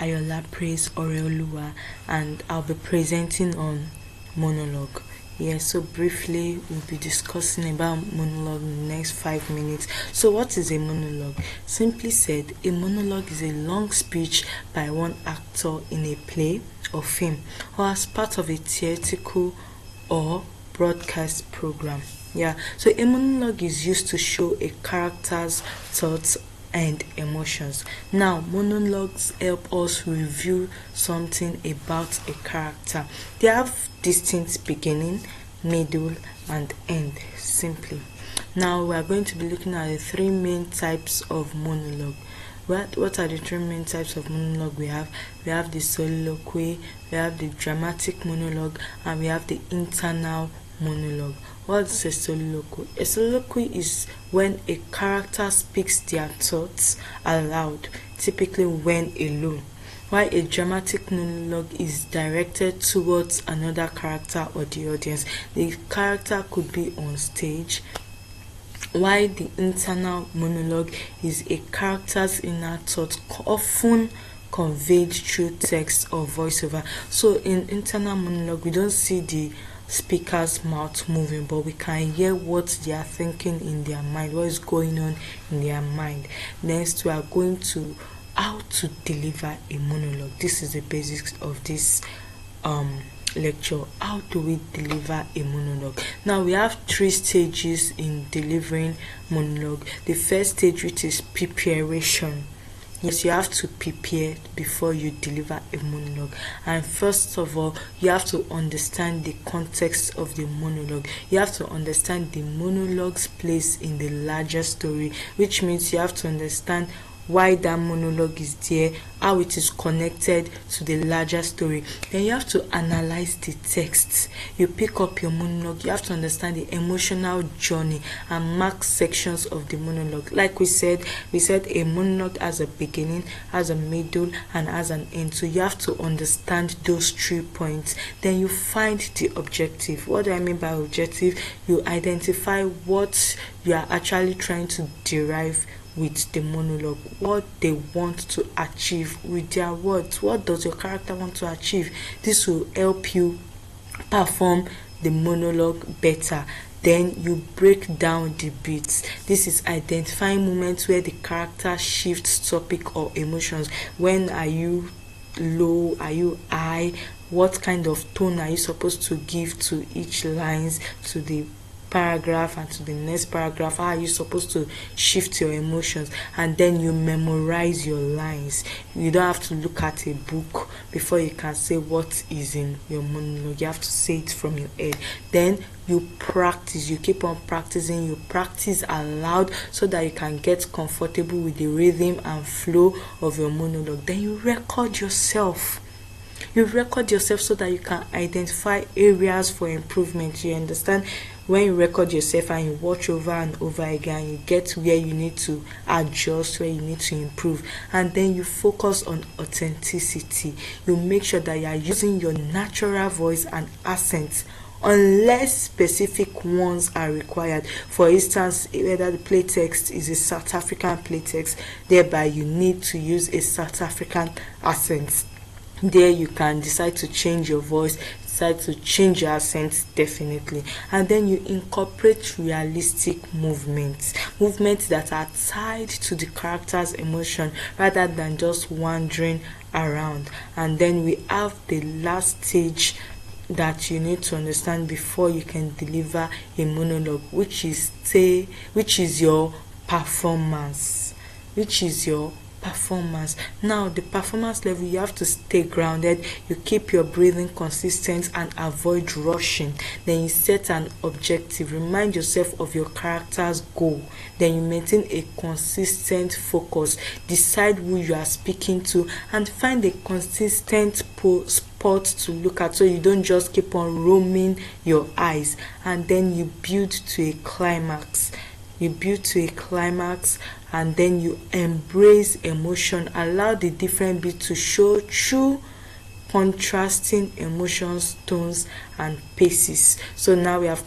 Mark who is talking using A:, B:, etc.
A: AYOOLA praise OREOLUWA, and I'll be presenting on monologue. Yes, so briefly we'll be discussing about monologue in the next 5 minutes. So what is a monologue? Simply said, a monologue is a long speech by one actor in a play or film, or as part of a theatrical or broadcast program. So a monologue is used to show a character's thoughts and emotions. Now, monologues help us review something about a character. They have distinct beginning, middle, and end, simply. Now, we are going to be looking at the 3 main types of monologue. What are the 3 main types of monologue we have? We have the soliloquy, we have the dramatic monologue, and we have the internal monologue. What is a soliloquy? A soliloquy is when a character speaks their thoughts aloud, typically when alone, while a dramatic monologue is directed towards another character or the audience. The character could be on stage, while the internal monologue is a character's inner thoughts, often conveyed through text or voiceover. So in internal monologue, we don't see the speaker's mouth moving, but we can hear what they are thinking in their mind, what is going on in their mind. Next, we are going to how to deliver a monologue. This is the basics of this lecture. How do we deliver a monologue? Now, we have 3 stages in delivering monologue. The first stage, which is preparation. Yes, you have to prepare before you deliver a monologue. And first of all, you have to understand the context of the monologue. You have to understand the monologue's place in the larger story, which means you have to understand why that monologue is there, how it is connected to the larger story. Then you have to analyze the text. You pick up your monologue, you have to understand the emotional journey and mark sections of the monologue. Like we said a monologue has a beginning, has a middle, and has an end. So you have to understand those 3 points. Then you find the objective. What do I mean by objective? You identify what you are actually trying to derive with the monologue, what they want to achieve with their words. What does your character want to achieve? This will help you perform the monologue better. Then you break down the beats. This is identifying moments where the character shifts topic or emotions. When are you low? Are you high? What kind of tone are you supposed to give to each lines, to the paragraph and to the next paragraph? How are you supposed to shift your emotions? And then you memorize your lines. You don't have to look at a book before you can say what is in your monologue. You have to say it from your head. Then you practice. You keep on practicing. You practice aloud so that you can get comfortable with the rhythm and flow of your monologue. Then you record yourself. You record yourself so that you can identify areas for improvement. You understand? When you record yourself and you watch over and over again, you get where you need to adjust, where you need to improve. And then you focus on authenticity. You make sure that you are using your natural voice and accent, unless specific ones are required. For instance, whether the play text is a South African play text, thereby you need to use a South African accent. There you can decide to change your voice, decide to change your accent, definitely. And then you incorporate realistic movements that are tied to the character's emotion rather than just wandering around. And then we have the last stage that you need to understand before you can deliver a monologue, which is your performance. Now, the performance level, you have to stay grounded. You keep your breathing consistent and avoid rushing. Then you set an objective. Remind yourself of your character's goal. Then you maintain a consistent focus. Decide who you are speaking to and find a consistent spot to look at, so you don't just keep on roaming your eyes. And then you build to a climax. And then you embrace emotion. Allow the different beats to show true contrasting emotions, tones, and paces. So now we have